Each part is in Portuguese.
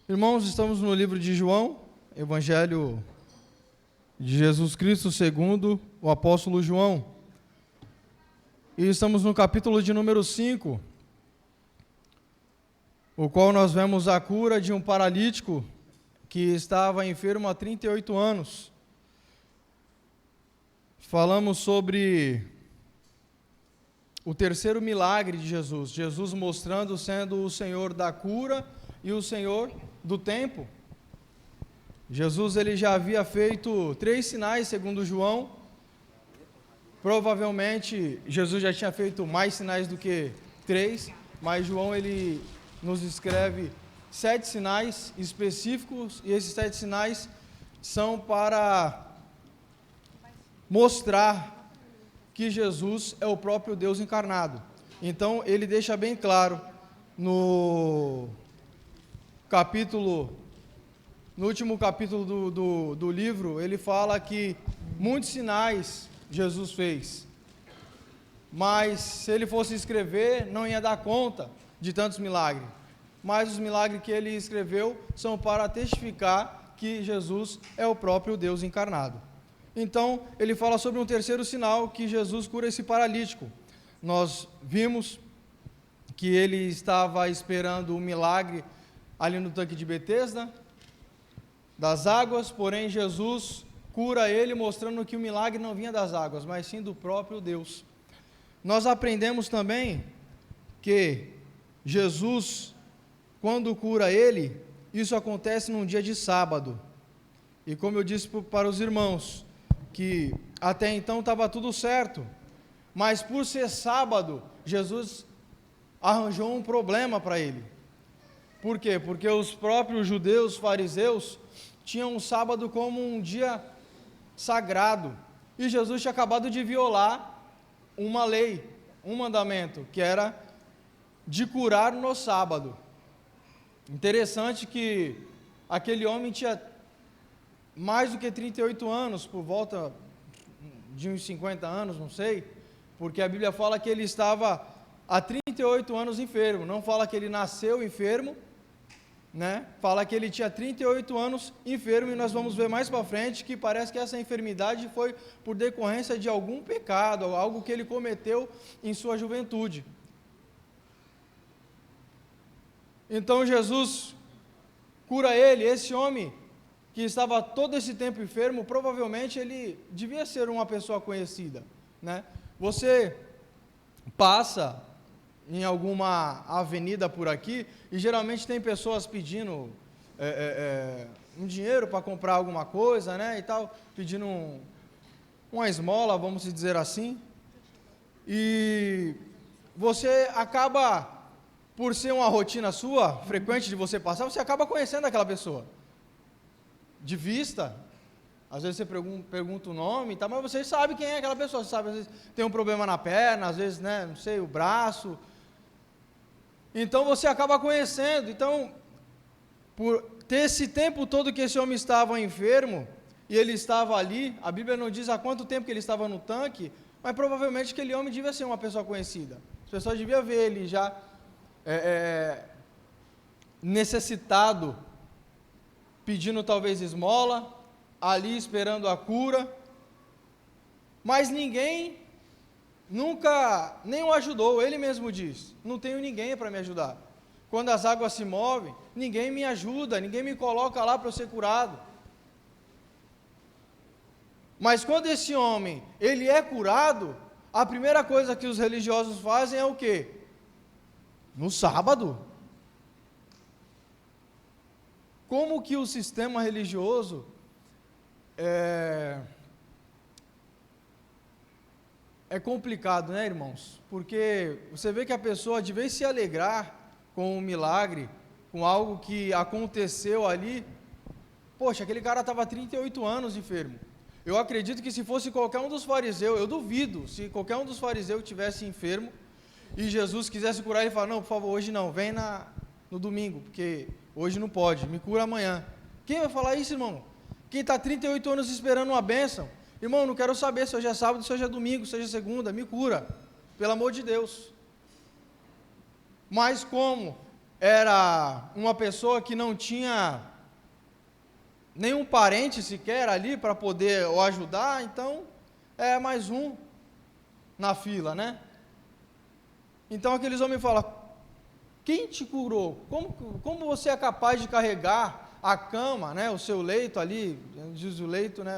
Irmãos, estamos no livro de João, Evangelho de Jesus Cristo segundo o apóstolo João. E estamos no capítulo de número 5, o qual nós vemos a cura de um paralítico que estava enfermo há 38 anos. Falamos sobre o terceiro milagre de Jesus, Jesus mostrando sendo o Senhor da cura e o Senhor do tempo. Jesus ele já havia feito 3 sinais, segundo João. Provavelmente Jesus já tinha feito mais sinais do que 3, mas João ele nos escreve 7 sinais específicos, e esses 7 sinais são para mostrar que Jesus é o próprio Deus encarnado. Então ele deixa bem claro no último capítulo do livro, ele fala que muitos sinais Jesus fez, mas se ele fosse escrever, não ia dar conta de tantos milagres. Mas os milagres que ele escreveu são para testificar que Jesus é o próprio Deus encarnado. Então, ele fala sobre um terceiro sinal, que Jesus cura esse paralítico. Nós vimos que ele estava esperando um milagre ali no tanque de Betesda, das águas, porém Jesus cura ele, mostrando que o milagre não vinha das águas, mas sim do próprio Deus. Nós aprendemos também que Jesus, quando cura ele, isso acontece num dia de sábado. E como eu disse para os irmãos, que até então estava tudo certo, mas por ser sábado, Jesus arranjou um problema para ele. Por quê? Porque os próprios judeus, fariseus, tinham o sábado como um dia sagrado, e Jesus tinha acabado de violar uma lei, um mandamento, que era de curar no sábado. Interessante que aquele homem tinha mais do que 38 anos, por volta de uns 50 anos, não sei, porque a Bíblia fala que ele estava há 38 anos enfermo, não fala que ele nasceu enfermo, né? Fala que ele tinha 38 anos enfermo, e nós vamos ver mais para frente que parece que essa enfermidade foi por decorrência de algum pecado, algo que ele cometeu em sua juventude. Então Jesus cura ele, esse homem que estava todo esse tempo enfermo, provavelmente ele devia ser uma pessoa conhecida, né? Você passa em alguma avenida por aqui, e geralmente tem pessoas pedindo um dinheiro para comprar alguma coisa, né, e tal, pedindo uma esmola, vamos dizer assim, e você acaba, por ser uma rotina sua, frequente de você passar, você acaba conhecendo aquela pessoa, de vista. Às vezes você pergunta o nome, tá, mas você sabe quem é aquela pessoa, você sabe, às vezes tem um problema na perna, às vezes, né, não sei, o braço. Então você acaba conhecendo. Então, por ter esse tempo todo que esse homem estava enfermo, e ele estava ali, a Bíblia não diz há quanto tempo que ele estava no tanque, mas provavelmente aquele homem devia ser uma pessoa conhecida. As pessoas deviam ver ele já necessitado, pedindo talvez esmola, ali esperando a cura, mas ninguém nunca nem o ajudou. Ele mesmo diz: não tenho ninguém para me ajudar. Quando as águas se movem, ninguém me ajuda, ninguém me coloca lá para eu ser curado. Mas quando esse homem, ele é curado, a primeira coisa que os religiosos fazem é o quê? No sábado. Como que o sistema religioso é complicado, né, irmãos? Porque você vê que a pessoa, de vez se alegrar com um milagre, com algo que aconteceu ali, poxa, aquele cara estava 38 anos enfermo. Eu acredito que se fosse qualquer um dos fariseus, eu duvido, se qualquer um dos fariseus tivesse enfermo, e Jesus quisesse curar, ele fala: não, por favor, hoje não, vem no domingo, porque hoje não pode, me cura amanhã. Quem vai falar isso, irmão? Quem está 38 anos esperando uma bênção? Irmão, não quero saber se hoje é sábado, se hoje é domingo, se hoje é segunda, me cura, pelo amor de Deus. Mas como era uma pessoa que não tinha nenhum parente sequer ali para poder o ajudar, então é mais um na fila, né? Então aqueles homens falam: quem te curou? Como você é capaz de carregar a cama, né, o seu leito ali, diz o leito, né,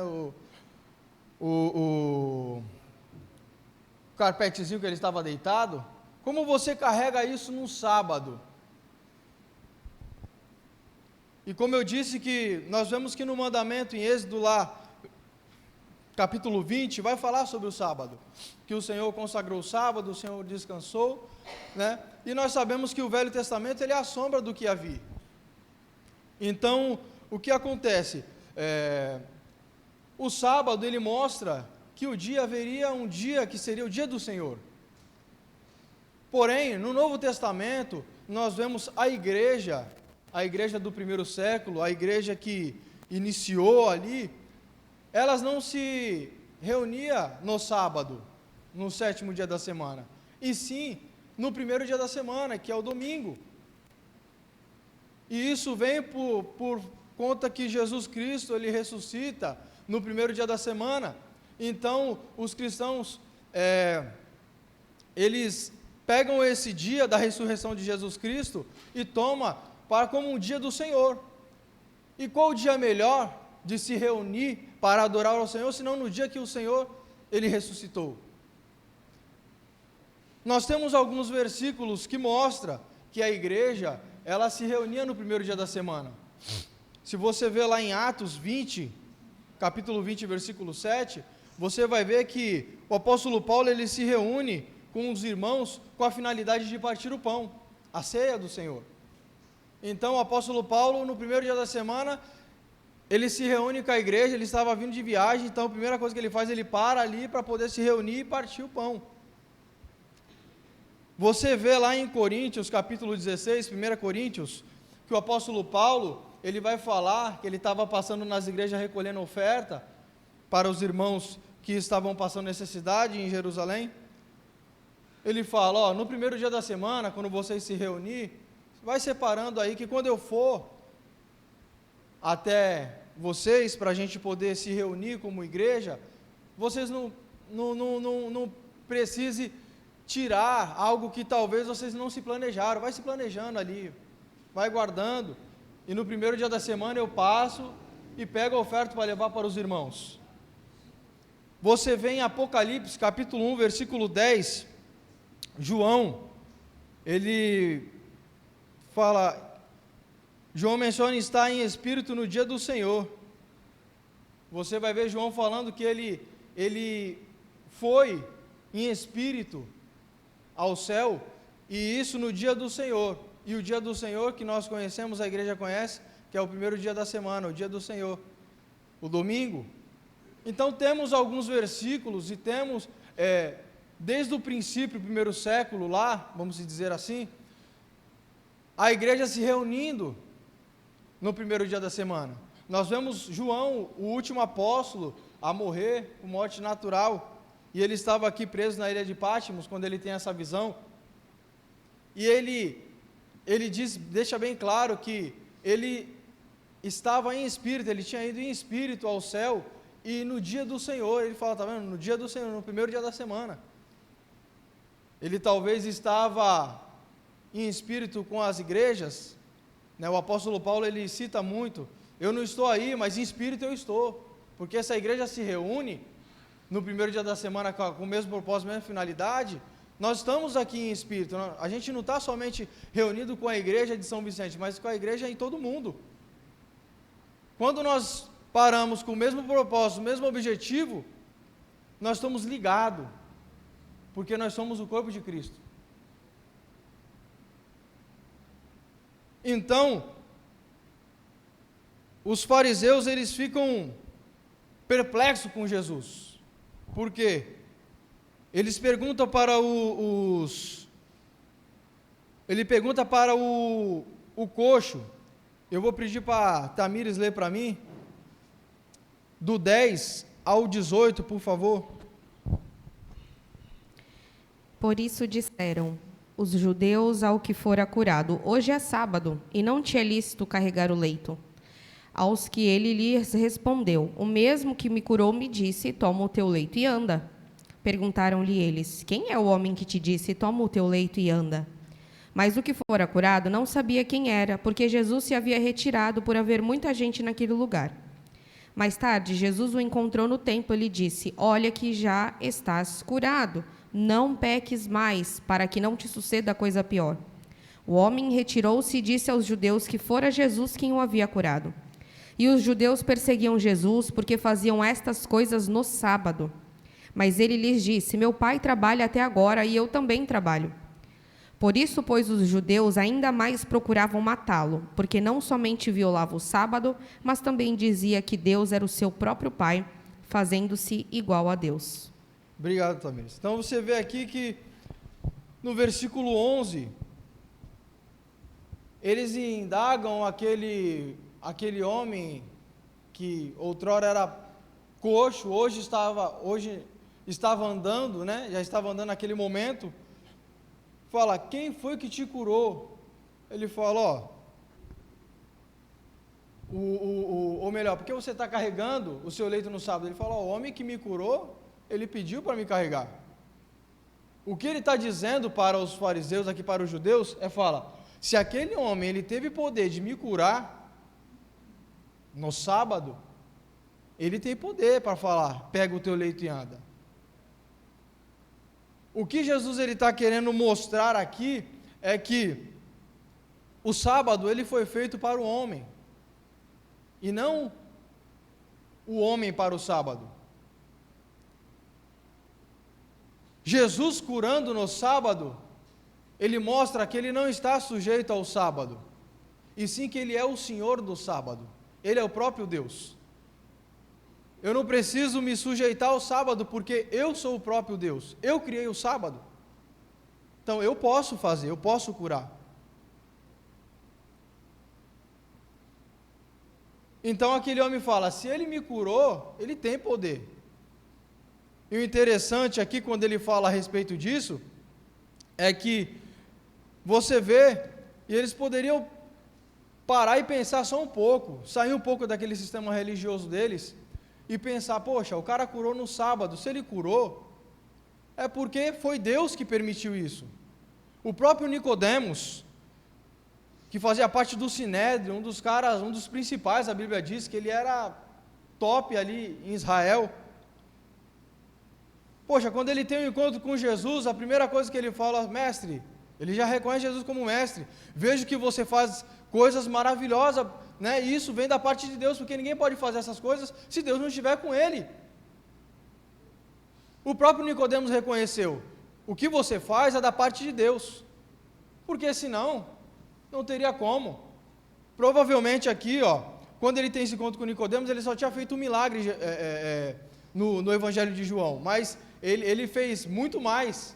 o carpetezinho que ele estava deitado, como você carrega isso num sábado? E como eu disse, que nós vemos que no mandamento em Êxodo lá, capítulo 20, vai falar sobre o sábado, que o Senhor consagrou o sábado, o Senhor descansou, né? E nós sabemos que o Velho Testamento, ele é a sombra do que havia. Então, o que acontece? O sábado, ele mostra que o dia haveria um dia que seria o dia do Senhor. Porém, no Novo Testamento, nós vemos a igreja do primeiro século, a igreja que iniciou ali, elas não se reuniam no sábado, no sétimo dia da semana, e sim no primeiro dia da semana, que é o domingo. E isso vem por conta que Jesus Cristo, ele ressuscita no primeiro dia da semana. Então, os cristãos, eles pegam esse dia da ressurreição de Jesus Cristo e tomam como um dia do Senhor. E qual o dia melhor de se reunir para adorar ao Senhor, senão no dia que o Senhor, ele ressuscitou? Nós temos alguns versículos que mostram que a igreja, ela se reunia no primeiro dia da semana. Se você ver lá em Atos 20, capítulo 20, versículo 7, você vai ver que o apóstolo Paulo, ele se reúne com os irmãos com a finalidade de partir o pão, a ceia do Senhor. Então, o apóstolo Paulo, no primeiro dia da semana, ele se reúne com a igreja, ele estava vindo de viagem, então a primeira coisa que ele faz, ele para ali para poder se reunir e partir o pão. Você vê lá em Coríntios, capítulo 16, 1 Coríntios, que o apóstolo Paulo, ele vai falar que ele estava passando nas igrejas recolhendo oferta para os irmãos que estavam passando necessidade em Jerusalém. Ele fala: no primeiro dia da semana, quando vocês se reunirem, vai separando aí, que quando eu for até vocês, para a gente poder se reunir como igreja, vocês não precisem tirar algo que talvez vocês não se planejaram. Vai se planejando ali, vai guardando, e no primeiro dia da semana eu passo e pego a oferta para levar para os irmãos. Você vê em Apocalipse, capítulo 1, versículo 10, João, ele fala, João menciona estar em espírito no dia do Senhor. Você vai ver João falando que ele foi em espírito ao céu, e isso no dia do Senhor. E o dia do Senhor que nós conhecemos, a igreja conhece, que é o primeiro dia da semana, o dia do Senhor, o domingo. Então temos alguns versículos, e temos, desde o princípio, primeiro século lá, vamos dizer assim, a igreja se reunindo no primeiro dia da semana. Nós vemos João, o último apóstolo a morrer com morte natural, e ele estava aqui preso na ilha de Patmos, quando ele tem essa visão, e ele deixa bem claro que ele estava em espírito, ele tinha ido em espírito ao céu, e no dia do Senhor, ele fala, tá vendo, no dia do Senhor, no primeiro dia da semana, ele talvez estava em espírito com as igrejas, né? O apóstolo Paulo, ele cita muito, eu não estou aí, mas em espírito eu estou, porque essa igreja se reúne no primeiro dia da semana com o mesmo propósito, a mesma finalidade. Nós estamos aqui em espírito, a gente não está somente reunido com a igreja de São Vicente, mas com a igreja em todo o mundo. Quando nós paramos com o mesmo propósito, o mesmo objetivo, nós estamos ligados, porque nós somos o corpo de Cristo. Então, os fariseus, eles ficam perplexos com Jesus. Por quê? Eles perguntam para ele pergunta para o coxo. Eu vou pedir para Tamires ler para mim, do 10 ao 18, por favor. Por isso disseram: os judeus ao que fora curado: hoje é sábado, e não te é lícito carregar o leito. Aos que ele lhes respondeu: o mesmo que me curou me disse: toma o teu leito e anda. Perguntaram-lhe eles: quem é o homem que te disse: toma o teu leito e anda? Mas o que fora curado não sabia quem era, porque Jesus se havia retirado por haver muita gente naquele lugar. Mais tarde, Jesus o encontrou no templo e lhe disse: olha que já estás curado, não peques mais, para que não te suceda coisa pior. O homem retirou-se e disse aos judeus que fora Jesus quem o havia curado. E os judeus perseguiam Jesus porque faziam estas coisas no sábado. Mas ele lhes disse: meu pai trabalha até agora e eu também trabalho. Por isso, pois, os judeus ainda mais procuravam matá-lo, porque não somente violava o sábado, mas também dizia que Deus era o seu próprio Pai, fazendo-se igual a Deus. Obrigado, Tamires. Então você vê aqui que no versículo 11, eles indagam aquele homem que outrora era coxo, hoje estava andando, né? Já estava andando naquele momento. Fala: quem foi que te curou? Ele fala: ou melhor, por que você está carregando o seu leito no sábado? Ele fala: o homem que me curou, ele pediu para me carregar. O que ele está dizendo para os fariseus, aqui para os judeus, fala: se aquele homem ele teve poder de me curar no sábado, ele tem poder para falar: pega o teu leito e anda. O que Jesus está querendo mostrar aqui é que o sábado ele foi feito para o homem, e não o homem para o sábado. Jesus curando no sábado, ele mostra que ele não está sujeito ao sábado, e sim que ele é o Senhor do sábado, ele é o próprio Deus. Eu não preciso me sujeitar ao sábado, porque eu sou o próprio Deus. Eu criei o sábado. Então eu posso fazer, eu posso curar. Então aquele homem fala: se ele me curou, ele tem poder. E o interessante aqui, quando ele fala a respeito disso, é que você vê, e eles poderiam parar e pensar só um pouco, sair um pouco daquele sistema religioso deles, e pensar: poxa, o cara curou no sábado, se ele curou, é porque foi Deus que permitiu isso. O próprio Nicodemos, que fazia parte do Sinédrio, um dos principais, a Bíblia diz que ele era top ali em Israel. Poxa, quando ele tem um encontro com Jesus, a primeira coisa que ele fala: mestre, ele já reconhece Jesus como mestre, vejo que você faz coisas maravilhosas, né? E isso vem da parte de Deus, porque ninguém pode fazer essas coisas se Deus não estiver com ele. O próprio Nicodemos reconheceu: o que você faz é da parte de Deus, porque senão não teria como. Provavelmente aqui, quando ele tem esse encontro com Nicodemos, ele só tinha feito um milagre no Evangelho de João, mas ele fez muito mais,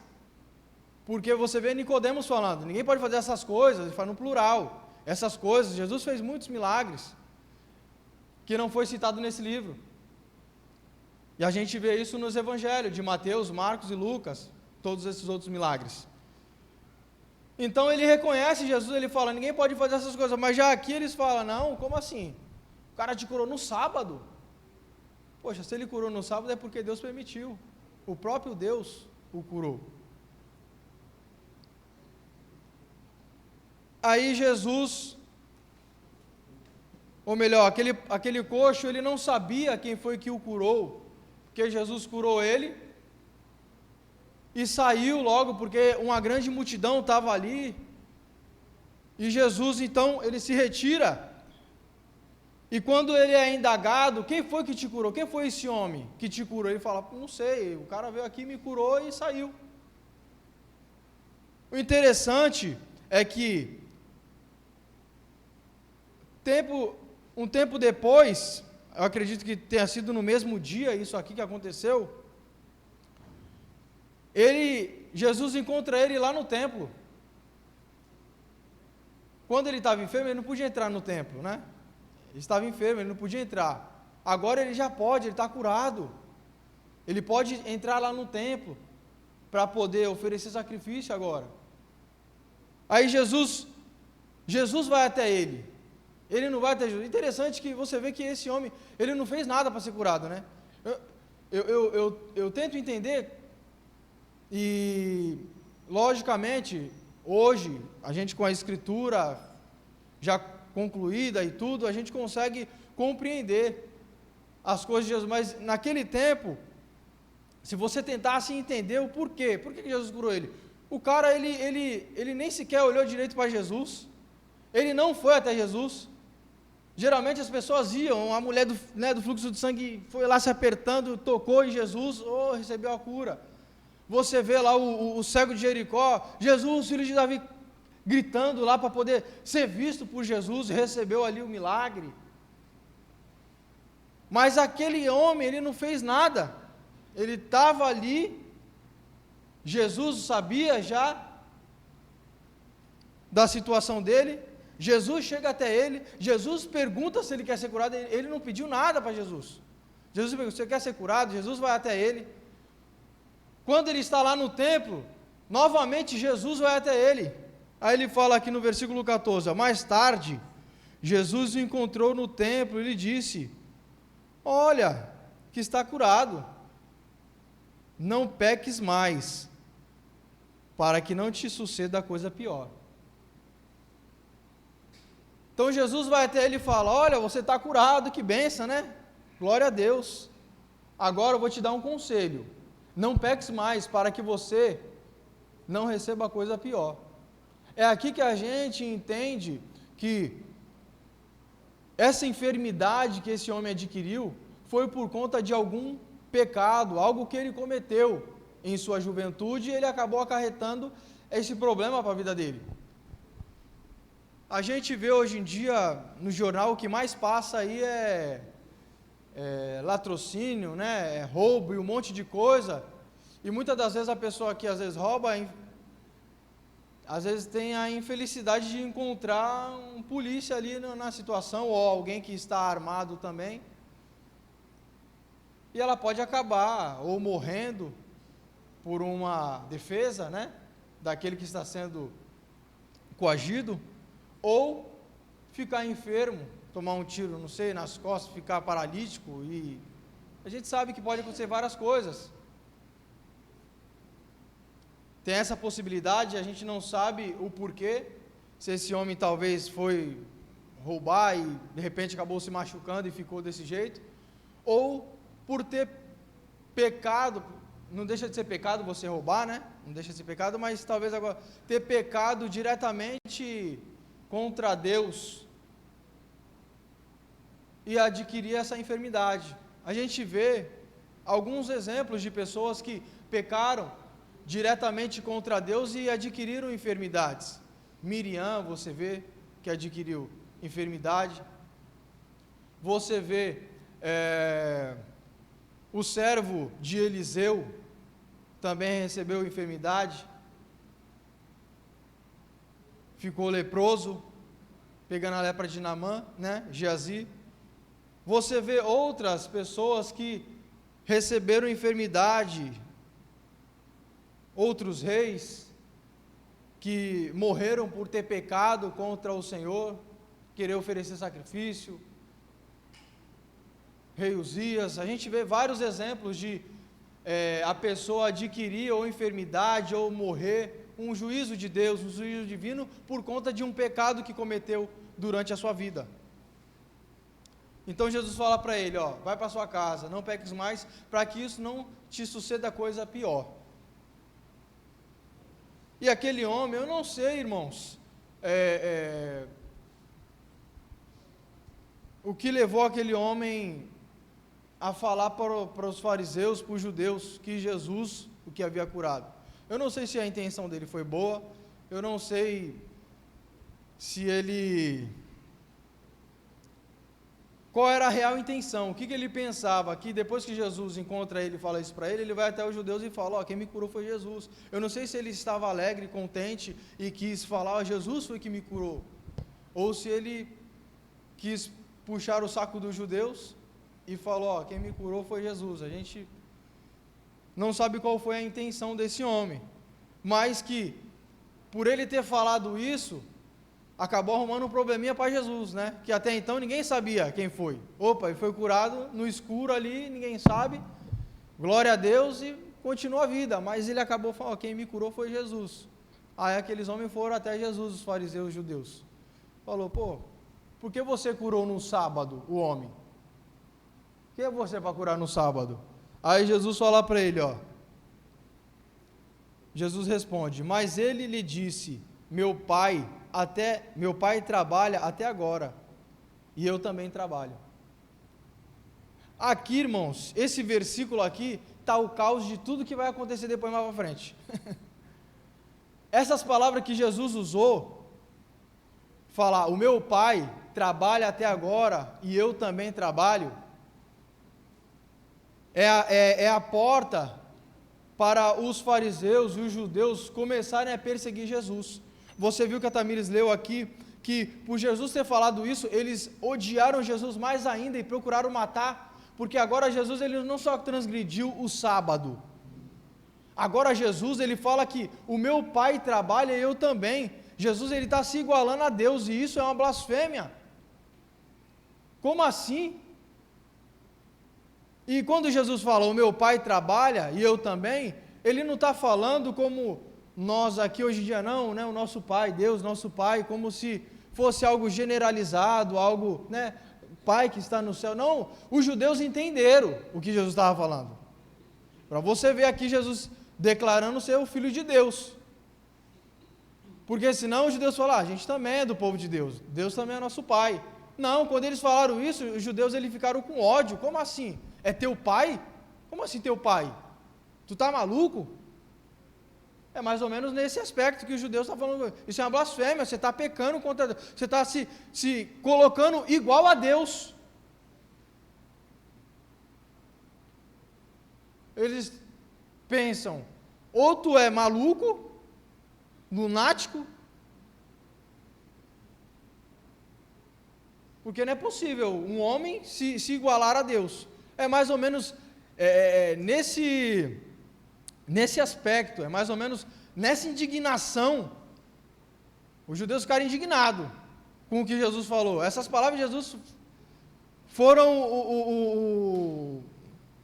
porque você vê Nicodemos falando: ninguém pode fazer essas coisas, ele fala no plural. Essas coisas, Jesus fez muitos milagres, que não foi citado nesse livro, e a gente vê isso nos evangelhos de Mateus, Marcos e Lucas, todos esses outros milagres. Então ele reconhece Jesus, ele fala: ninguém pode fazer essas coisas, mas já aqui eles falam: não, como assim? O cara te curou no sábado? Poxa, se ele curou no sábado é porque Deus permitiu, o próprio Deus o curou. Aí Jesus, ou melhor, aquele coxo, ele não sabia quem foi que o curou, porque Jesus curou ele, e saiu logo, porque uma grande multidão estava ali, e Jesus então, ele se retira, e quando ele é indagado: quem foi que te curou? Quem foi esse homem que te curou? Ele fala: não sei, o cara veio aqui, me curou e saiu. O interessante é que um tempo depois, eu acredito que tenha sido no mesmo dia isso aqui que aconteceu, Jesus encontra ele lá no templo. Quando ele estava enfermo, ele não podia entrar no templo, né? Ele estava enfermo, ele não podia entrar. Agora ele já pode, ele está curado. Ele pode entrar lá no templo para poder oferecer sacrifício agora. Aí Jesus vai até ele. Ele não vai até Jesus. Interessante que você vê que esse homem, ele não fez nada para ser curado, né? Eu tento entender, e logicamente, hoje, a gente com a escritura já concluída e tudo, a gente consegue compreender as coisas de Jesus, mas naquele tempo, se você tentasse entender o porquê, por que Jesus curou ele? O cara, ele nem sequer olhou direito para Jesus, ele não foi até Jesus. Geralmente as pessoas iam, a mulher do fluxo de sangue foi lá se apertando, tocou em Jesus, recebeu a cura. Você vê lá o cego de Jericó, Jesus, filho de Davi, gritando lá para poder ser visto por Jesus, recebeu ali o milagre. Mas aquele homem, ele não fez nada, ele estava ali, Jesus sabia já da situação dele, Jesus chega até ele, Jesus pergunta se ele quer ser curado, ele não pediu nada para Jesus. Jesus pergunta, você quer ser curado? Jesus vai até ele. Quando ele está lá no templo, novamente Jesus vai até ele. Aí ele fala aqui no versículo 14, mais tarde, Jesus o encontrou no templo e lhe disse, olha, que está curado, não peques mais, para que não te suceda coisa pior. Então Jesus vai até ele e fala, olha, você está curado, que bênção, né? Glória a Deus. Agora eu vou te dar um conselho, não peques mais, para que você não receba coisa pior. É aqui que a gente entende que essa enfermidade que esse homem adquiriu foi por conta de algum pecado, algo que ele cometeu em sua juventude, e ele acabou acarretando esse problema para a vida dele. A gente vê hoje em dia no jornal o que mais passa aí é latrocínio, né? É roubo e um monte de coisa, e muitas das vezes a pessoa que às vezes rouba, às vezes tem a infelicidade de encontrar um polícia ali na situação, ou alguém que está armado também, e ela pode acabar ou morrendo por uma defesa, né, daquele que está sendo coagido, ou ficar enfermo, tomar um tiro, não sei, nas costas, ficar paralítico, e a gente sabe que pode acontecer várias coisas. Tem essa possibilidade, a gente não sabe o porquê, se esse homem talvez foi roubar e de repente acabou se machucando e ficou desse jeito, ou por ter pecado, não deixa de ser pecado você roubar, né? Não deixa de ser pecado, mas talvez agora ter pecado diretamente contra Deus e adquirir essa enfermidade. A gente vê alguns exemplos de pessoas que pecaram diretamente contra Deus e adquiriram enfermidades. Miriam, você vê que adquiriu enfermidade. Você vê o servo de Eliseu também recebeu enfermidade, ficou leproso, pegando a lepra de Naamã, né, Geazi. Você vê outras pessoas que receberam enfermidade, outros reis que morreram por ter pecado contra o Senhor, querer oferecer sacrifício, rei Uzias. A gente vê vários exemplos de a pessoa adquirir ou enfermidade ou morrer, um juízo de Deus, um juízo divino, por conta de um pecado que cometeu durante a sua vida. Então Jesus fala para ele, vai para sua casa, não peques mais, para que isso não te suceda coisa pior. E aquele homem, eu não sei, irmãos, o que levou aquele homem a falar para os fariseus, para os judeus, que Jesus o que havia curado. Eu não sei se a intenção dele foi boa, eu não sei se ele... Qual era a real intenção, o que ele pensava, que depois que Jesus encontra ele e fala isso para ele, ele vai até os judeus e fala, quem me curou foi Jesus. Eu não sei se ele estava alegre, contente e quis falar, Jesus foi que me curou, ou se ele quis puxar o saco dos judeus e falou, quem me curou foi Jesus. A gente não sabe qual foi a intenção desse homem, mas que por ele ter falado isso, acabou arrumando um probleminha para Jesus, né? Que até então ninguém sabia quem foi. Opa, ele foi curado no escuro ali, ninguém sabe. Glória a Deus e continua a vida. Mas ele acabou falando, quem me curou foi Jesus. Aí aqueles homens foram até Jesus, os fariseus os judeus. Falou, pô, por que você curou no sábado o homem? Quem é você para curar no sábado? Aí Jesus fala para ele, ó. Jesus responde, mas ele lhe disse, meu pai trabalha até agora, e eu também trabalho. Aqui, irmãos, esse versículo aqui está o caos de tudo que vai acontecer depois mais para frente. Essas palavras que Jesus usou, falar, o meu pai trabalha até agora, e eu também trabalho, é a porta para os fariseus e os judeus começarem a perseguir Jesus. Você viu que a Tamires leu aqui, que por Jesus ter falado isso, eles odiaram Jesus mais ainda e procuraram matar, porque agora Jesus ele não só transgrediu o sábado, agora Jesus ele fala que o meu pai trabalha e eu também. Jesus ele está se igualando a Deus e isso é uma blasfêmia. Como assim? E quando Jesus fala, o meu pai trabalha e eu também, ele não está falando como nós aqui hoje em dia não, né? O nosso pai, Deus, nosso pai, como se fosse algo generalizado, algo, né? Pai que está no céu. Não, os judeus entenderam o que Jesus estava falando. Para você ver aqui Jesus declarando ser o Filho de Deus. Porque senão os judeus falam, a gente também é do povo de Deus, Deus também é nosso pai. Não, quando eles falaram isso, os judeus eles ficaram com ódio. Como assim? É teu pai? Como assim teu pai? Tu tá maluco? É mais ou menos nesse aspecto que os judeus estão falando. Isso é uma blasfêmia, você está pecando contra Deus, você está se colocando igual a Deus. Eles pensam, ou tu é maluco, lunático, porque não é possível um homem se igualar a Deus. É mais ou menos nesse aspecto, é mais ou menos nessa indignação, os judeus ficaram indignados com o que Jesus falou. Essas palavras de Jesus foram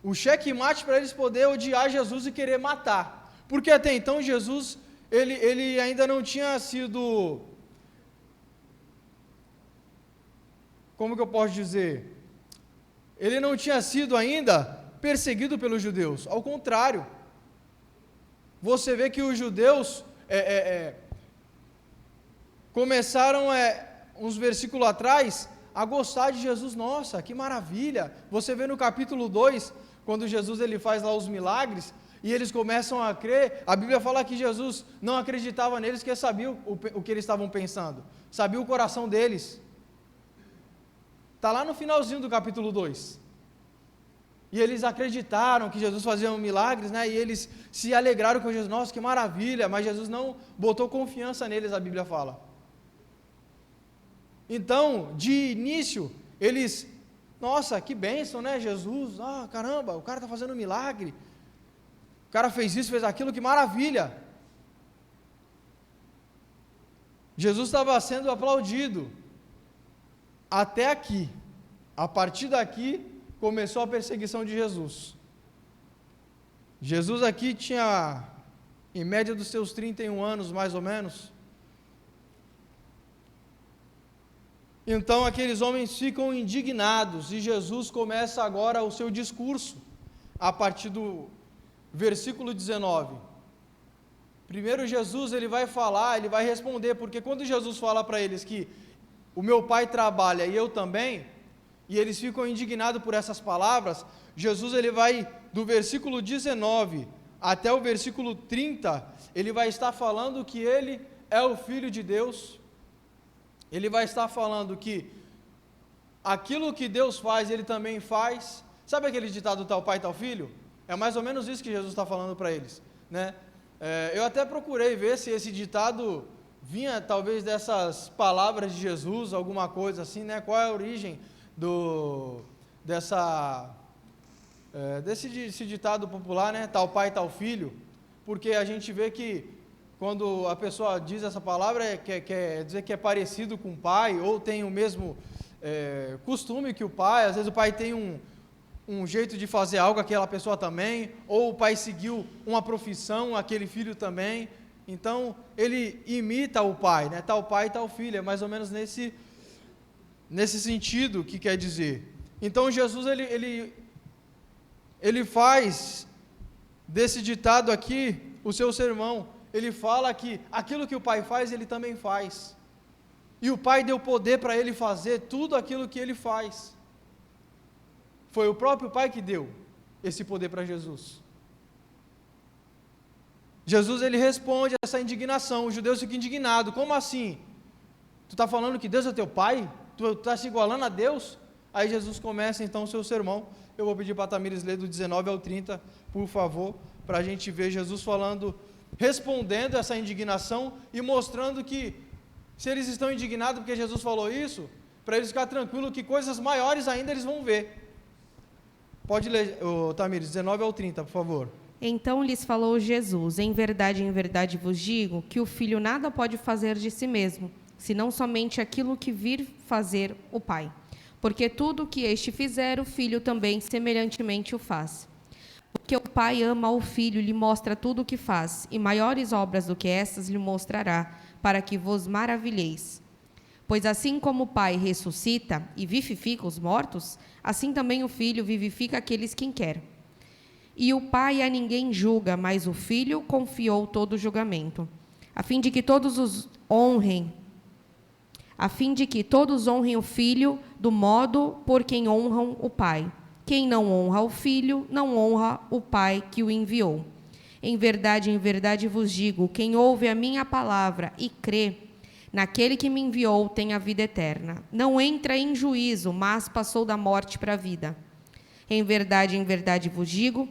o checkmate para eles poderem odiar Jesus e querer matar, porque até então Jesus, ele ainda não tinha sido, como que eu posso dizer, ele não tinha sido ainda perseguido pelos judeus, ao contrário, você vê que os judeus começaram, uns versículos atrás, a gostar de Jesus. Nossa, que maravilha, você vê no capítulo 2, quando Jesus ele faz lá os milagres, e eles começam a crer, a Bíblia fala que Jesus não acreditava neles, porque sabia o que eles estavam pensando, sabia o coração deles, está lá no finalzinho do capítulo 2, e eles acreditaram que Jesus fazia milagres, né? E eles se alegraram com Jesus, nossa, que maravilha, mas Jesus não botou confiança neles, a Bíblia fala. Então, de início, eles, nossa, que bênção, né, Jesus, caramba, o cara está fazendo milagre, o cara fez isso, fez aquilo, que maravilha. Jesus estava sendo aplaudido, até aqui, a partir daqui, começou a perseguição de Jesus. Jesus aqui tinha, em média dos seus 31 anos, mais ou menos. Então aqueles homens ficam indignados, e Jesus começa agora o seu discurso, a partir do versículo 19. Primeiro Jesus ele vai falar, ele vai responder, porque quando Jesus fala para eles que o meu pai trabalha e eu também, e eles ficam indignados por essas palavras, Jesus ele vai do versículo 19 até o versículo 30, ele vai estar falando que ele é o Filho de Deus, ele vai estar falando que aquilo que Deus faz, ele também faz. Sabe aquele ditado tal pai, tal filho? É mais ou menos isso que Jesus está falando para eles, né? Eu até procurei ver se esse ditado vinha talvez dessas palavras de Jesus, alguma coisa assim, né? Qual é a origem desse ditado popular, né? Tal pai, tal filho, porque a gente vê que quando a pessoa diz essa palavra, quer dizer que é parecido com o pai, ou tem o mesmo costume que o pai. Às vezes o pai tem um jeito de fazer algo, aquela pessoa também, ou o pai seguiu uma profissão, aquele filho também. Então, ele imita o pai, né? Tal pai, tal filho, é mais ou menos nesse sentido que quer dizer. Então, Jesus, ele faz desse ditado aqui o seu sermão. Ele fala que aquilo que o pai faz, ele também faz. E o pai deu poder para ele fazer tudo aquilo que ele faz. Foi o próprio pai que deu esse poder para Jesus. Jesus, ele responde a essa indignação. Os judeus ficam indignados. Como assim? Tu está falando que Deus é teu pai? Tu está se igualando a Deus? Aí Jesus começa então o seu sermão. Eu vou pedir para a Tamires ler do 19 ao 30, por favor, para a gente ver Jesus respondendo essa indignação e mostrando que, se eles estão indignados porque Jesus falou isso, para eles ficar tranquilos que coisas maiores ainda eles vão ver. Pode ler, Tamires, 19 ao 30, por favor. Então lhes falou Jesus: em verdade vos digo, que o filho nada pode fazer de si mesmo, senão somente aquilo que vir fazer o Pai. Porque tudo o que este fizer, o filho também semelhantemente o faz. Porque o Pai ama ao filho, lhe mostra tudo o que faz, e maiores obras do que estas lhe mostrará, para que vos maravilheis. Pois assim como o Pai ressuscita e vivifica os mortos, assim também o Filho vivifica aqueles quem quer. E o Pai a ninguém julga, mas o Filho confiou todo o julgamento, a fim de que todos honrem o Filho do modo por quem honram o Pai. Quem não honra o Filho, não honra o Pai que o enviou. Em verdade vos digo, quem ouve a minha palavra e crê naquele que me enviou tem a vida eterna. Não entra em juízo, mas passou da morte para a vida. Em verdade vos digo,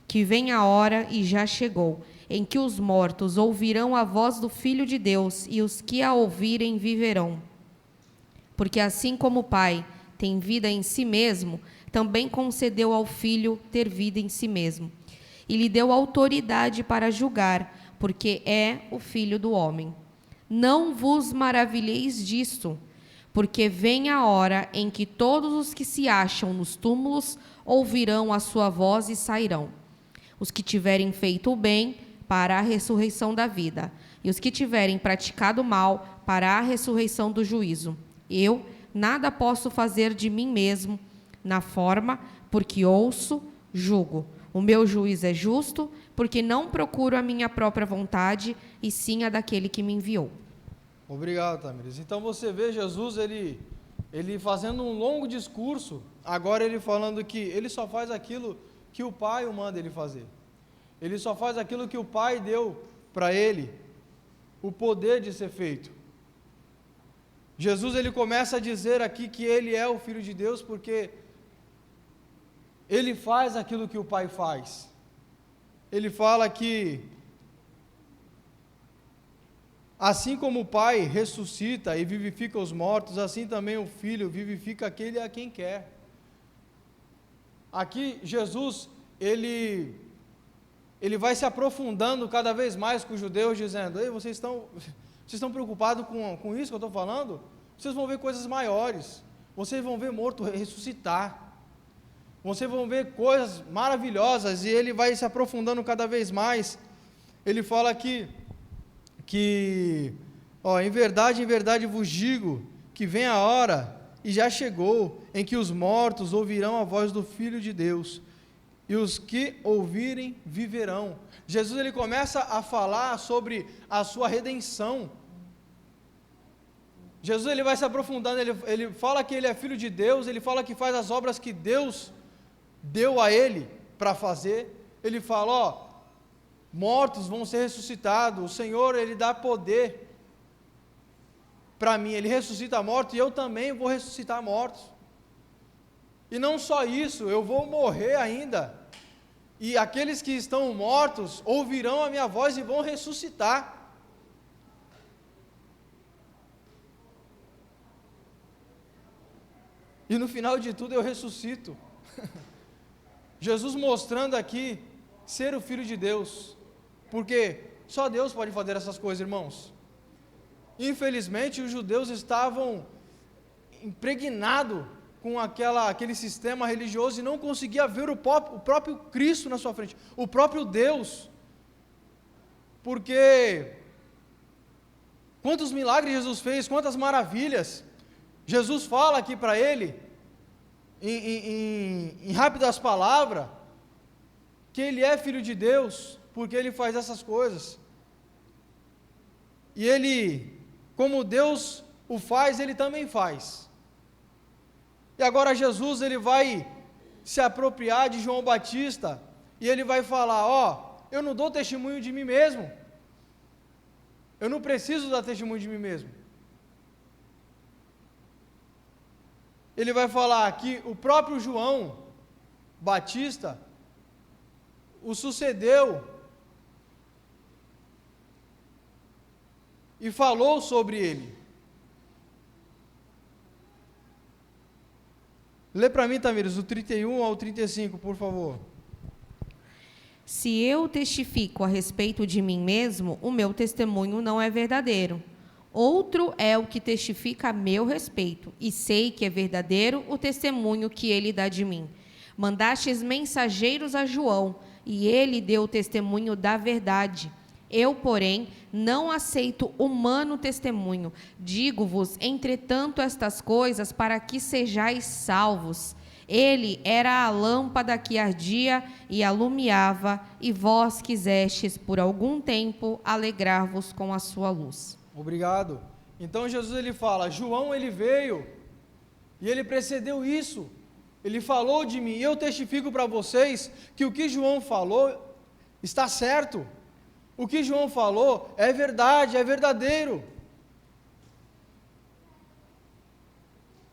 que vem a hora, e já chegou, em que os mortos ouvirão a voz do Filho de Deus, e os que a ouvirem viverão. Porque assim como o Pai tem vida em si mesmo, também concedeu ao Filho ter vida em si mesmo. E lhe deu autoridade para julgar, porque é o Filho do homem. Não vos maravilheis disto, porque vem a hora em que todos os que se acham nos túmulos ouvirão a sua voz e sairão. Os que tiverem feito o bem, para a ressurreição da vida, e os que tiverem praticado o mal, para a ressurreição do juízo. Eu nada posso fazer de mim mesmo, na forma, porque ouço, julgo. O meu juiz é justo, porque não procuro a minha própria vontade, e sim a daquele que me enviou. Obrigado, Tamires. Então você vê Jesus, ele fazendo um longo discurso, agora ele falando que ele só faz aquilo que o Pai o manda ele fazer. Ele só faz aquilo que o Pai deu para ele, o poder de ser feito. Jesus, ele começa a dizer aqui que ele é o Filho de Deus, porque ele faz aquilo que o Pai faz. Ele fala que assim como o Pai ressuscita e vivifica os mortos, assim também o Filho vivifica aquele a quem quer. Aqui Jesus, ele vai se aprofundando cada vez mais com os judeus, dizendo: ei, vocês estão preocupados com isso que eu estou falando? Vocês vão ver coisas maiores, vocês vão ver morto ressuscitar, vocês vão ver coisas maravilhosas. E ele vai se aprofundando cada vez mais. Ele fala aqui que em verdade vos digo, que vem a hora, e já chegou, em que os mortos ouvirão a voz do Filho de Deus, e os que ouvirem viverão. Jesus, ele começa a falar sobre a sua redenção. Jesus, ele vai se aprofundando, ele fala que ele é Filho de Deus, ele fala que faz as obras que Deus deu a ele para fazer. Ele fala, mortos vão ser ressuscitados, o Senhor, ele dá poder para mim, ele ressuscita mortos, e eu também vou ressuscitar mortos. E não só isso, eu vou morrer ainda, e aqueles que estão mortos ouvirão a minha voz e vão ressuscitar. E no final de tudo eu ressuscito. Jesus mostrando aqui ser o Filho de Deus, porque Só Deus pode fazer essas coisas, irmãos. Infelizmente, os judeus estavam impregnados com aquele sistema religioso e não conseguia ver o próprio Cristo na sua frente, o próprio Deus. Porque quantos milagres Jesus fez, quantas maravilhas. Jesus fala aqui para ele, em rápidas palavras, que ele é filho de Deus, porque ele faz essas coisas. E ele, como Deus o faz, ele também faz. E agora Jesus, ele vai se apropriar de João Batista, e ele vai falar, eu não dou testemunho de mim mesmo, eu não preciso dar testemunho de mim mesmo. Ele vai falar que o próprio João Batista o sucedeu e falou sobre ele. Lê para mim, Tamires, do 31 ao 35, por favor. Se eu testifico a respeito de mim mesmo, o meu testemunho não é verdadeiro. Outro é o que testifica a meu respeito, e sei que é verdadeiro o testemunho que ele dá de mim. Mandastes mensageiros a João, e ele deu testemunho da verdade. Eu, porém, não aceito humano testemunho. Digo-vos, entretanto, estas coisas para que sejais salvos. Ele era a lâmpada que ardia e alumiava, e vós quisestes por algum tempo alegrar-vos com a sua luz. Obrigado. Então Jesus ele fala, João ele veio e ele precedeu isso. Ele falou de mim, e eu testifico para vocês que o que João falou está certo. O que João falou é verdade, é verdadeiro.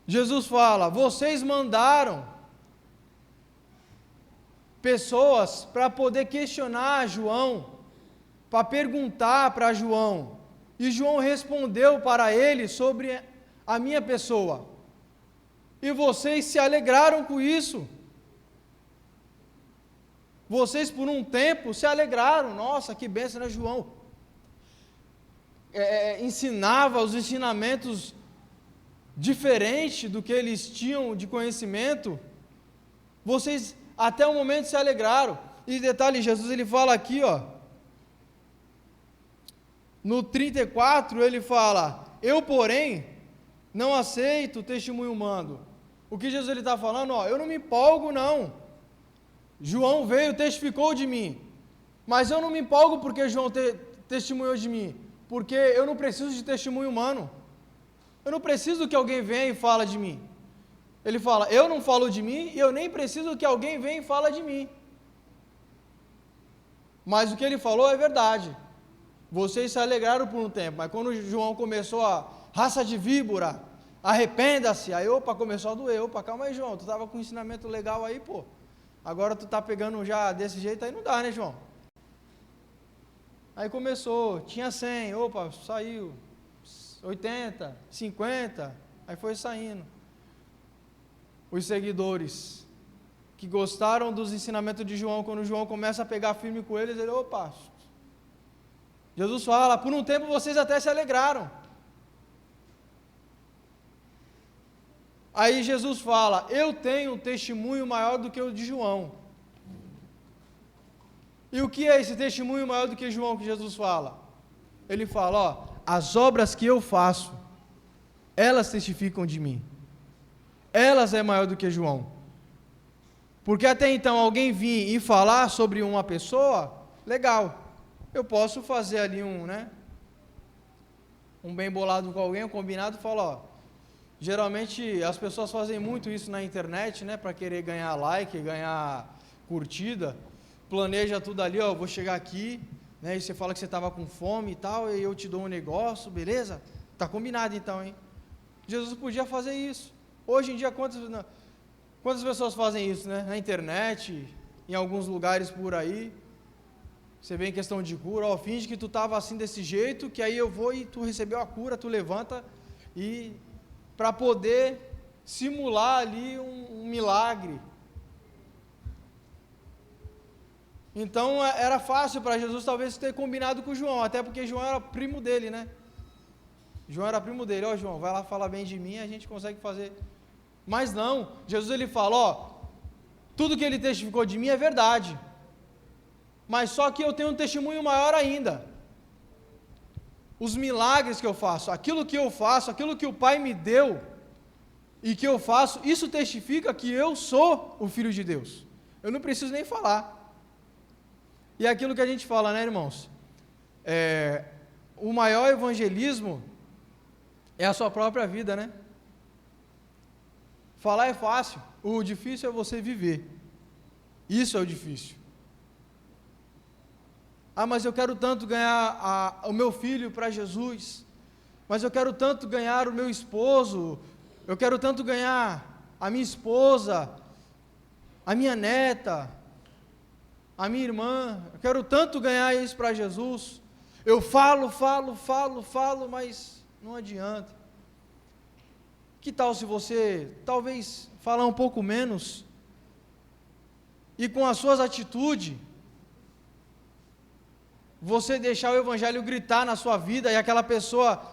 Jesus fala, vocês mandaram pessoas para poder questionar João, para perguntar para João, e João respondeu para ele sobre a minha pessoa, e vocês se alegraram com isso. Vocês por um tempo se alegraram, nossa, que bênção, né, João? Ensinava os ensinamentos diferentes do que eles tinham de conhecimento. Vocês até o momento se alegraram. E detalhe, Jesus ele fala aqui, no 34 ele fala, eu porém não aceito o testemunho humano. O que Jesus está falando, eu não me empolgo não. João veio, testificou de mim, mas eu não me empolgo porque João testemunhou de mim, porque eu não preciso de testemunho humano, eu não preciso que alguém venha e fale de mim. Ele fala, eu não falo de mim e eu nem preciso que alguém venha e fale de mim, mas o que ele falou é verdade. Vocês se alegraram por um tempo, mas quando João começou a raça de víbora, arrependa-se, aí começou a doer, calma aí João, tu estava com um ensinamento legal aí, agora tu tá pegando já desse jeito, aí não dá, né, João? Aí começou, tinha 100, saiu, 80, 50, aí foi saindo. Os seguidores que gostaram dos ensinamentos de João, quando João começa a pegar firme com eles, ele, Jesus fala, por um tempo vocês até se alegraram. Aí Jesus fala, eu tenho um testemunho maior do que o de João. E o que é esse testemunho maior do que João que Jesus fala? Ele fala, as obras que eu faço, elas testificam de mim. Elas é maior do que João. Porque até então alguém vir e falar sobre uma pessoa, legal. Eu posso fazer ali um bem bolado com alguém, um combinado, fala, geralmente as pessoas fazem muito isso na internet, para querer ganhar like, ganhar curtida, planeja tudo ali, vou chegar aqui, e você fala que você estava com fome e tal, e eu te dou um negócio, beleza? Tá combinado então, hein? Jesus podia fazer isso. Hoje em dia, quantas pessoas fazem isso, na internet, em alguns lugares por aí, você vê em questão de cura, finge que tu estava assim desse jeito, que aí eu vou e tu recebeu a cura, tu levanta e... para poder simular ali um milagre. Então era fácil para Jesus talvez ter combinado com João, até porque João era primo dele, né? João era primo dele. Ó, João, vai lá falar bem de mim, a gente consegue fazer. Mas não, Jesus ele fala, ó, tudo que ele testificou de mim é verdade, mas só que eu tenho um testemunho maior ainda. Os milagres que eu faço, aquilo que eu faço, aquilo que o Pai me deu e que eu faço, isso testifica que eu sou o Filho de Deus. Eu não preciso nem falar. E é aquilo que a gente fala, né, irmãos? O maior evangelismo é a sua própria vida, né? Falar é fácil, o difícil é você viver. Isso é o difícil. Ah, mas eu quero tanto ganhar o meu filho para Jesus, mas eu quero tanto ganhar o meu esposo, eu quero tanto ganhar a minha esposa, a minha neta, a minha irmã, eu quero tanto ganhar isso para Jesus. Eu falo, mas não adianta. Que tal se você, talvez, falar um pouco menos e com as suas atitudes, você deixar o Evangelho gritar na sua vida e aquela pessoa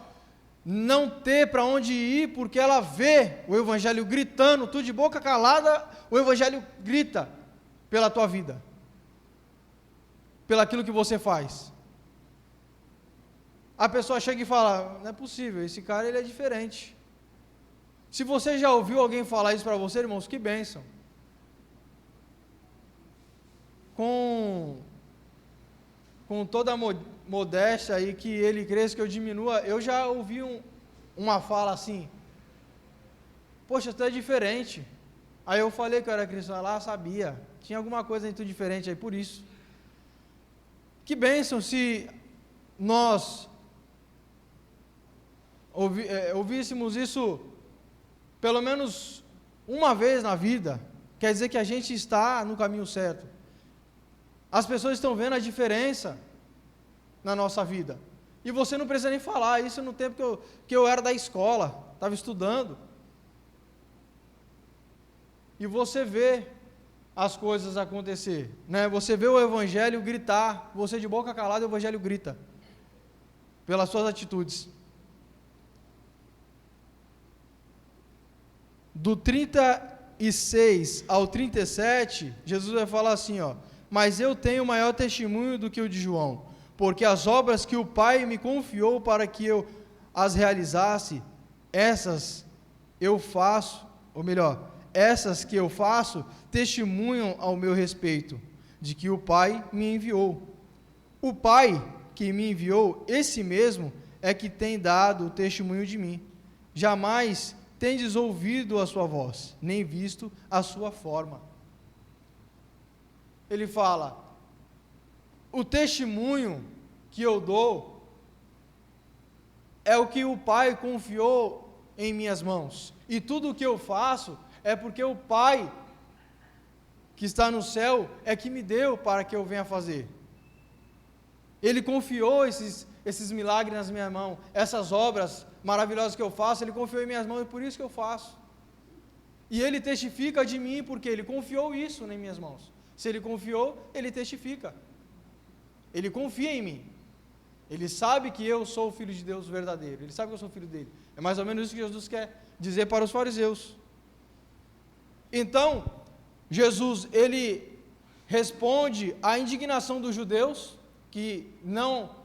não ter para onde ir, porque ela vê o Evangelho gritando, tu de boca calada, o Evangelho grita pela tua vida, pelo aquilo que você faz. A pessoa chega e fala, não é possível, esse cara ele é diferente. Se você já ouviu alguém falar isso para você, irmãos, que bênção. Com toda a modéstia e que ele cresça, que eu diminua, eu já ouvi uma fala assim, poxa, tu é diferente. Aí eu falei que eu era cristão lá, sabia, tinha alguma coisa em tu diferente aí, por isso. Que bênção se nós ouvíssemos isso pelo menos uma vez na vida, quer dizer que a gente está no caminho certo. As pessoas estão vendo a diferença na nossa vida. E você não precisa nem falar isso no tempo que eu era da escola, estava estudando. E você vê as coisas acontecer, né? Você vê o Evangelho gritar, você de boca calada, o Evangelho grita, pelas suas atitudes. Do 36 ao 37, Jesus vai falar assim, ó, mas eu tenho maior testemunho do que o de João, porque as obras que o Pai me confiou para que eu as realizasse, essas eu faço, ou melhor, essas que eu faço, testemunham ao meu respeito, de que o Pai me enviou. O Pai que me enviou, esse mesmo, é que tem dado o testemunho de mim. Jamais tendes ouvido a sua voz, nem visto a sua forma. Ele fala, o testemunho que eu dou é o que o Pai confiou em minhas mãos, e tudo o que eu faço é porque o Pai que está no céu é que me deu para que eu venha fazer. Ele confiou esses milagres nas minhas mãos, essas obras maravilhosas que eu faço, Ele confiou em minhas mãos e por isso que eu faço. E Ele testifica de mim porque Ele confiou isso em minhas mãos. Se Ele confiou, Ele testifica. Ele confia em mim. Ele sabe que eu sou o Filho de Deus verdadeiro. Ele sabe que eu sou o Filho dele. É mais ou menos isso que Jesus quer dizer para os fariseus. Então, Jesus, Ele responde à indignação dos judeus, que não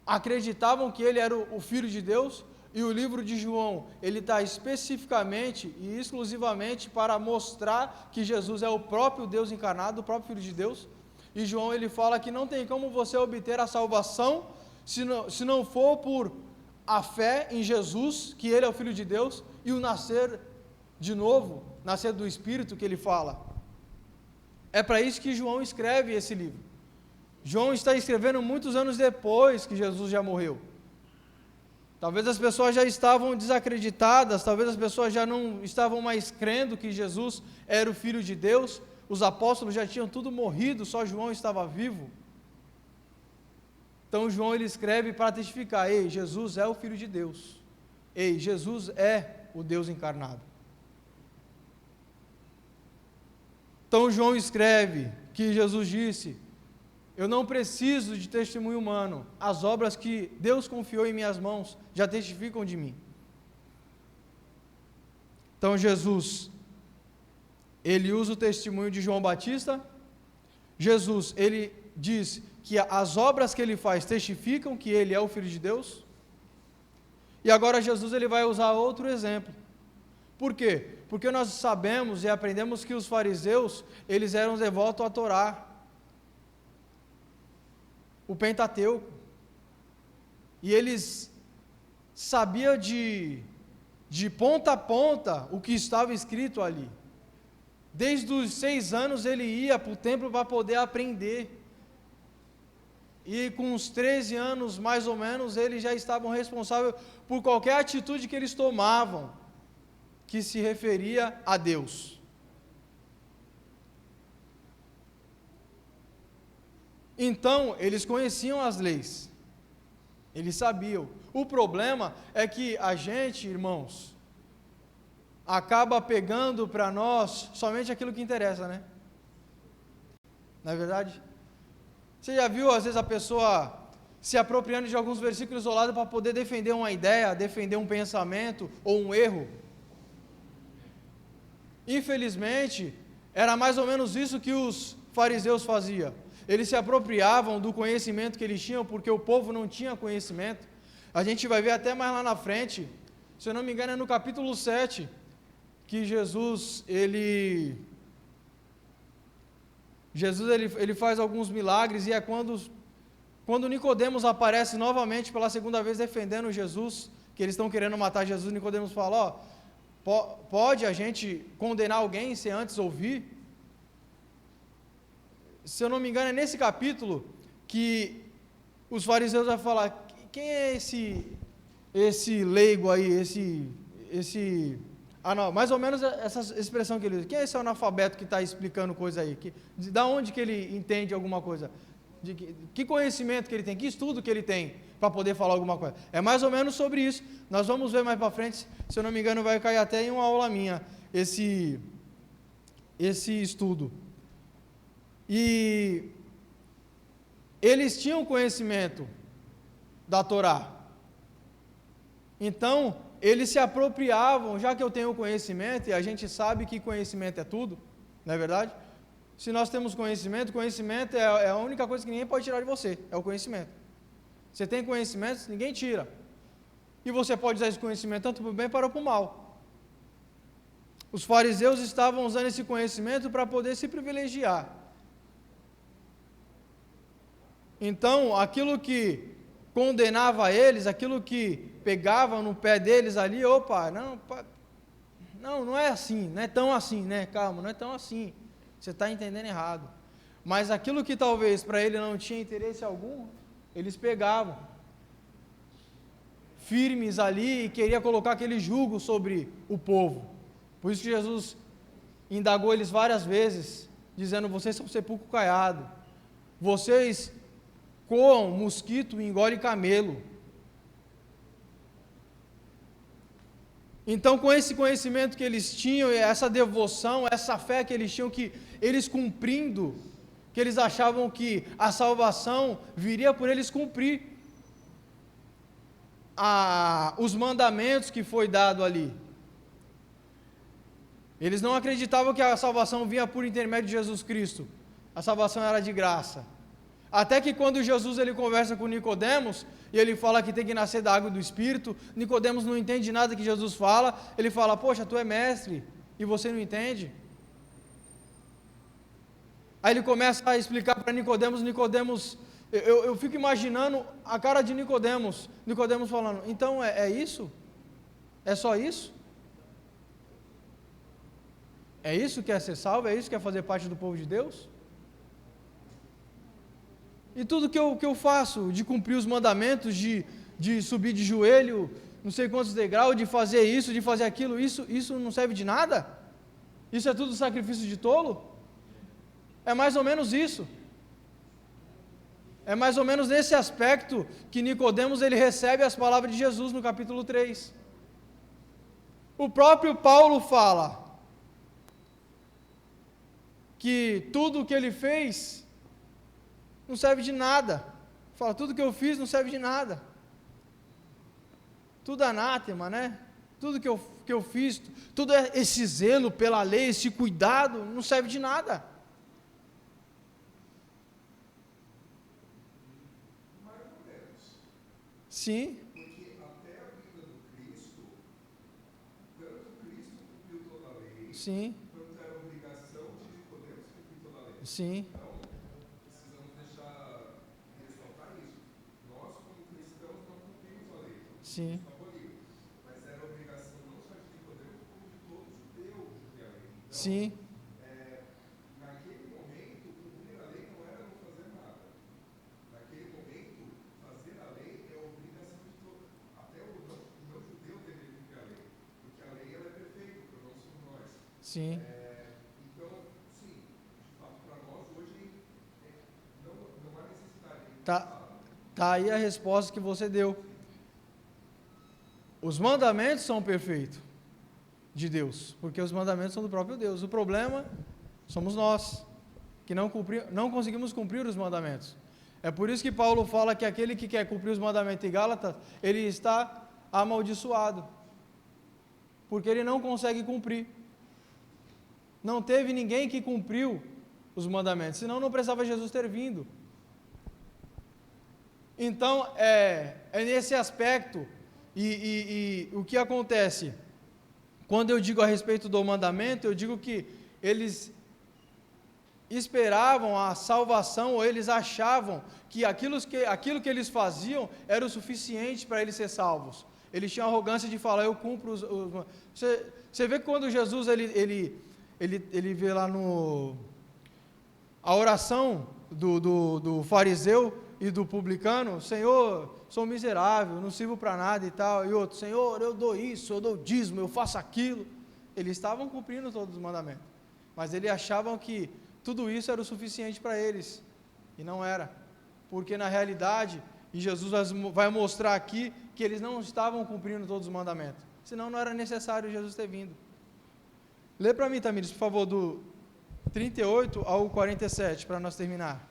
acreditavam que Ele era o Filho de Deus, e o livro de João, ele está especificamente e exclusivamente para mostrar que Jesus é o próprio Deus encarnado, o próprio Filho de Deus. E João, ele fala que não tem como você obter a salvação se não for por a fé em Jesus, que ele é o Filho de Deus, e o nascer de novo, nascer do Espírito que ele fala. É para isso que João escreve esse livro. João está escrevendo muitos anos depois que Jesus já morreu. Talvez as pessoas já estavam desacreditadas, talvez as pessoas já não estavam mais crendo que Jesus era o Filho de Deus, os apóstolos já tinham tudo morrido, só João estava vivo. Então João, ele escreve para testificar, ei, Jesus é o Filho de Deus, ei, Jesus é o Deus encarnado. Então João escreve que Jesus disse, Eu não preciso de testemunho humano. As obras que Deus confiou em minhas mãos já testificam de mim. Então Jesus, ele usa o testemunho de João Batista. Jesus, ele diz que as obras que ele faz testificam que ele é o Filho de Deus. E agora Jesus, ele vai usar outro exemplo. Por quê? Porque nós sabemos e aprendemos que os fariseus, eles eram devotos à Torá, o Pentateuco. E eles sabiam de ponta a ponta o que estava escrito ali. Desde os 6 anos ele ia para o templo para poder aprender. E com uns 13 anos, mais ou menos, eles já estavam responsáveis por qualquer atitude que eles tomavam, que se referia a Deus. Então, eles conheciam as leis. Eles sabiam. O problema é que a gente, irmãos, acaba pegando para nós somente aquilo que interessa, né? Não é verdade? Você já viu, às vezes, a pessoa se apropriando de alguns versículos isolados para poder defender uma ideia, defender um pensamento ou um erro? Infelizmente, era mais ou menos isso que os fariseus faziam. Eles se apropriavam do conhecimento que eles tinham, porque o povo não tinha conhecimento. A gente vai ver até mais lá na frente, se eu não me engano é no capítulo 7, que Jesus ele faz alguns milagres, e é quando Nicodemos aparece novamente pela segunda vez defendendo Jesus, que eles estão querendo matar Jesus. Nicodemos fala, pode a gente condenar alguém sem antes ouvir? Se eu não me engano é nesse capítulo que os fariseus vão falar, quem é esse leigo aí, mais ou menos essa expressão que ele usa. Quem é esse analfabeto que está explicando coisa aí? Da onde que ele entende alguma coisa? Que conhecimento que ele tem? Que estudo que ele tem para poder falar alguma coisa? É mais ou menos sobre isso. Nós vamos ver mais para frente. Se eu não me engano, vai cair até em uma aula minha esse estudo. E eles tinham conhecimento da Torá. Então, eles se apropriavam, já que eu tenho conhecimento, e a gente sabe que conhecimento é tudo, não é verdade? Se nós temos conhecimento é a única coisa que ninguém pode tirar de você, é o conhecimento. Você tem conhecimento, ninguém tira. E você pode usar esse conhecimento tanto para o bem para o mal. Os fariseus estavam usando esse conhecimento para poder se privilegiar. Então, aquilo que condenava eles, aquilo que pegava no pé deles ali, não é assim, não é tão assim, né? Calma, não é tão assim. Você está entendendo errado. Mas aquilo que talvez para ele não tinha interesse algum, eles pegavam firmes ali e queria colocar aquele jugo sobre o povo. Por isso que Jesus indagou eles várias vezes, dizendo: vocês são sepulcro caiado, vocês coam mosquito e engolem camelo. Então, com esse conhecimento que eles tinham, essa devoção, essa fé que eles tinham, que eles cumprindo, que eles achavam que a salvação viria por eles cumprir os mandamentos que foi dado ali. Eles não acreditavam que a salvação vinha por intermédio de Jesus Cristo. A salvação era de graça. Até que quando Jesus ele conversa com Nicodemos, e ele fala que tem que nascer da água e do Espírito, Nicodemos não entende nada que Jesus fala, ele fala: poxa, tu é mestre, e você não entende? Aí ele começa a explicar para Nicodemos, eu fico imaginando a cara de Nicodemos falando: então é isso? É só isso? É isso que é ser salvo? É isso que é fazer parte do povo de Deus? E tudo que eu faço, de cumprir os mandamentos, de subir de joelho, não sei quantos degraus, de fazer isso, de fazer aquilo, isso não serve de nada? Isso é tudo sacrifício de tolo? É mais ou menos isso. É mais ou menos nesse aspecto que Nicodemos ele recebe as palavras de Jesus no capítulo 3. O próprio Paulo fala que tudo o que ele fez não serve de nada. Fala, tudo que eu fiz não serve de nada. Tudo anátema, né? Tudo que eu fiz, todo esse zelo pela lei, esse cuidado, não serve de nada. Sim. Porque até a vinda do Cristo, tanto Cristo cumpriu toda a lei, Sim. quanto era obrigação de Nicodemos cumprir toda a lei. Sim. Então, precisamos deixar ressaltar isso. Nós, como cristãos, não cumprimos a lei. Sim. Mas era obrigação não só de Nicodemos, como de todo judeu cumprir a lei. Então, Sim. naquele momento, cumprir a lei não era não fazer nada. Naquele momento, fazer a lei é a obrigação de todo. Até o não judeu deveria cumprir a lei. Porque a lei ela é perfeita, porque não somos nós. Sim. Então, sim, de fato, para nós hoje não há necessidade. Tá aí a resposta que você deu. Os mandamentos são perfeitos de Deus, porque os mandamentos são do próprio Deus. O problema somos nós, que não conseguimos cumprir os mandamentos. É por isso que Paulo fala que aquele que quer cumprir os mandamentos em Gálatas, ele está amaldiçoado, porque ele não consegue cumprir. Não teve ninguém que cumpriu os mandamentos, senão não precisava Jesus ter vindo. Então, é nesse aspecto, e o que acontece? Quando eu digo a respeito do mandamento, eu digo que eles esperavam a salvação, ou eles achavam que aquilo que eles faziam era o suficiente para eles ser salvos. Eles tinham a arrogância de falar, eu cumpro Você vê que quando Jesus, ele vê lá a oração do fariseu e do publicano, Senhor, sou miserável, não sirvo para nada e tal, e outro, Senhor, eu dou isso, eu dou dízimo, eu faço aquilo. Eles estavam cumprindo todos os mandamentos, mas eles achavam que tudo isso era o suficiente para eles, e não era, porque na realidade, e Jesus vai mostrar aqui, que eles não estavam cumprindo todos os mandamentos, senão não era necessário Jesus ter vindo. Lê para mim, Tamires, por favor, do 38 ao 47, para nós terminar.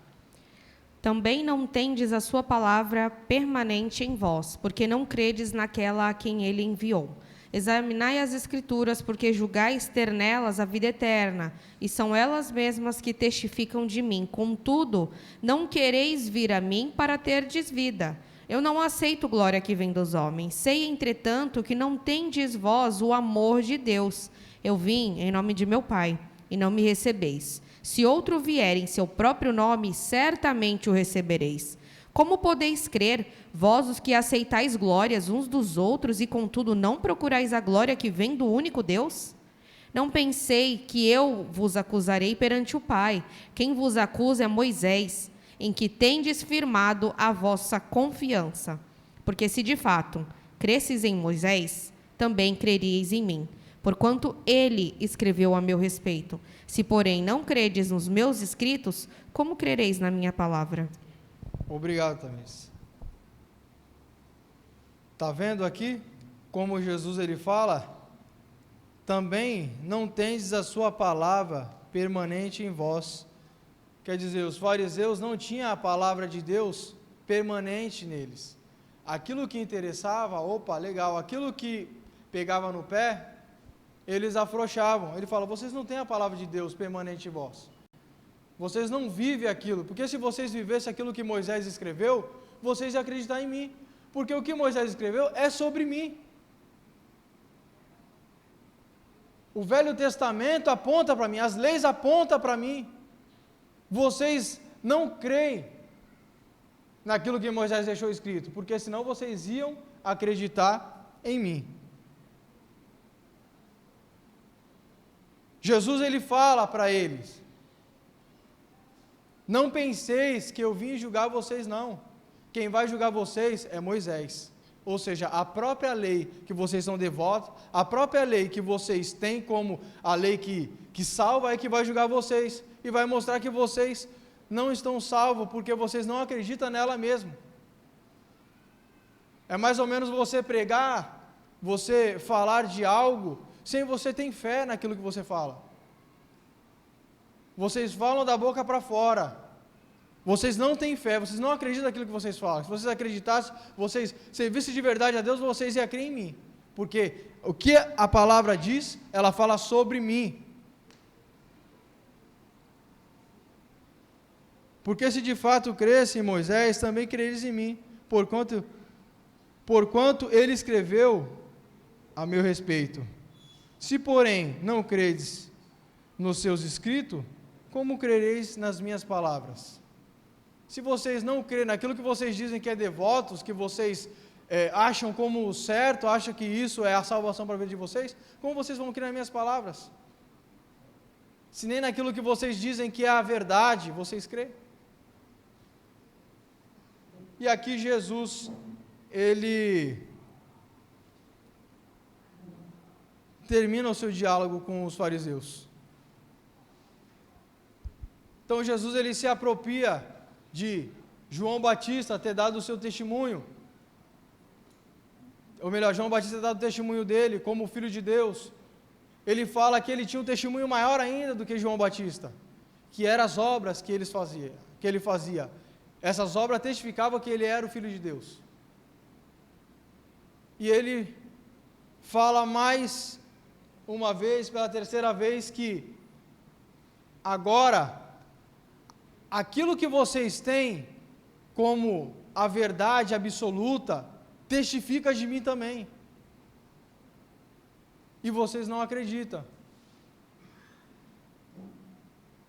Também não tendes a sua palavra permanente em vós, porque não credes naquela a quem ele enviou. Examinai as Escrituras, porque julgais ter nelas a vida eterna, e são elas mesmas que testificam de mim. Contudo, não quereis vir a mim para terdes vida. Eu não aceito glória que vem dos homens. Sei, entretanto, que não tendes vós o amor de Deus. Eu vim em nome de meu Pai, e não me recebeis. Se outro vier em seu próprio nome, certamente o recebereis. Como podeis crer, vós os que aceitais glórias uns dos outros e contudo não procurais a glória que vem do único Deus? Não pensei que eu vos acusarei perante o Pai. Quem vos acusa é Moisés, em que tendes firmado a vossa confiança. Porque se de fato cresces em Moisés, também creríeis em mim, porquanto ele escreveu a meu respeito. Se, porém, não credes nos meus escritos, como crereis na minha palavra? Obrigado, Tamires. Está vendo aqui como Jesus ele fala? Também não tendes a sua palavra permanente em vós. Quer dizer, os fariseus não tinham a palavra de Deus permanente neles. Aquilo que interessava, opa, legal, aquilo que pegava no pé, eles afrouxavam. Ele fala, vocês não têm a palavra de Deus permanente em vós. Vocês não vivem aquilo, porque se vocês vivessem aquilo que Moisés escreveu, vocês iam acreditar em mim, porque o que Moisés escreveu é sobre mim. O Velho Testamento aponta para mim, as leis apontam para mim. Vocês não creem naquilo que Moisés deixou escrito, porque senão vocês iam acreditar em mim. Jesus ele fala para eles, não penseis que eu vim julgar vocês não, quem vai julgar vocês é Moisés, ou seja, a própria lei que vocês são devotos, a própria lei que vocês têm como a lei que salva é que vai julgar vocês, e vai mostrar que vocês não estão salvos, porque vocês não acreditam nela mesmo. É mais ou menos você pregar, você falar de algo, sem você ter fé naquilo que você fala. Vocês falam da boca para fora, Vocês não têm fé, vocês não acreditam naquilo que vocês falam. Se vocês acreditassem, vocês servissem de verdade a Deus, vocês iam crer em mim. Porque o que a palavra diz, ela fala sobre mim. Porque se de fato cresse em Moisés, também crereis em mim, porquanto ele escreveu a meu respeito. Se, porém, não credes nos seus escritos, como crereis nas minhas palavras? Se vocês não crerem naquilo que vocês dizem que é devotos, que vocês acham como certo, acham que isso é a salvação para a vida de vocês, como vocês vão crer nas minhas palavras? Se nem naquilo que vocês dizem que é a verdade, vocês creem? E aqui Jesus, ele termina o seu diálogo com os fariseus. Então Jesus, ele se apropria de João Batista ter dado o seu testemunho, ou melhor, João Batista ter dado o testemunho dele como filho de Deus. Ele fala que ele tinha um testemunho maior ainda do que João Batista, que eram as obras que ele fazia. Essas obras testificavam que ele era o Filho de Deus. E ele fala mais uma vez, pela terceira vez, que agora, aquilo que vocês têm como a verdade absoluta, testifica de mim também. E vocês não acreditam.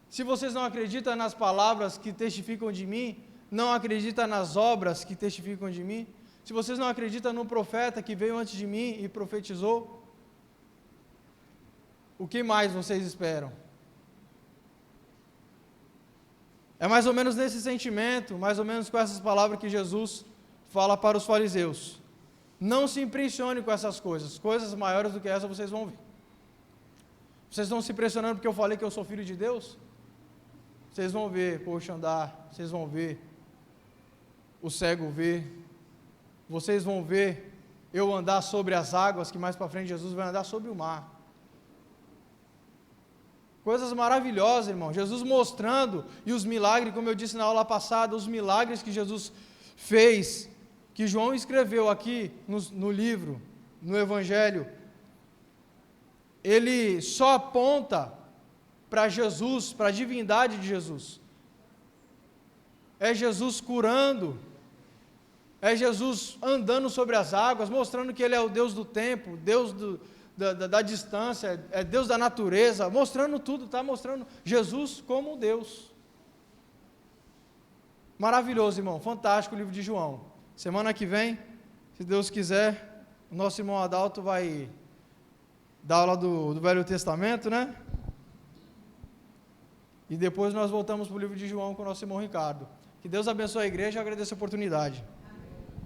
Se vocês não acreditam nas palavras que testificam de mim, não acreditam nas obras que testificam de mim, se vocês não acreditam no profeta que veio antes de mim e profetizou, o que mais vocês esperam? É mais ou menos nesse sentimento, mais ou menos com essas palavras que Jesus fala para os fariseus. Não se impressione com essas coisas, coisas maiores do que essa vocês vão ver. Vocês estão se impressionando porque eu falei que eu sou filho de Deus? Vocês vão ver, poxa, andar, vocês vão ver o cego ver, vocês vão ver eu andar sobre as águas, que mais para frente Jesus vai andar sobre o mar. Coisas maravilhosas, irmão. Jesus mostrando, e os milagres, como eu disse na aula passada, os milagres que Jesus fez, que João escreveu aqui no livro, no Evangelho, ele só aponta para Jesus, para a divindade de Jesus. É Jesus curando, é Jesus andando sobre as águas, mostrando que Ele é o Deus do tempo, Deus da distância, é Deus da natureza, mostrando tudo, está mostrando Jesus como Deus. Maravilhoso, irmão, fantástico o livro de João. Semana que vem, se Deus quiser, o nosso irmão Adalto vai dar aula do Velho Testamento, né? E depois nós voltamos para o livro de João com o nosso irmão Ricardo. Que Deus abençoe a igreja e agradeço a oportunidade.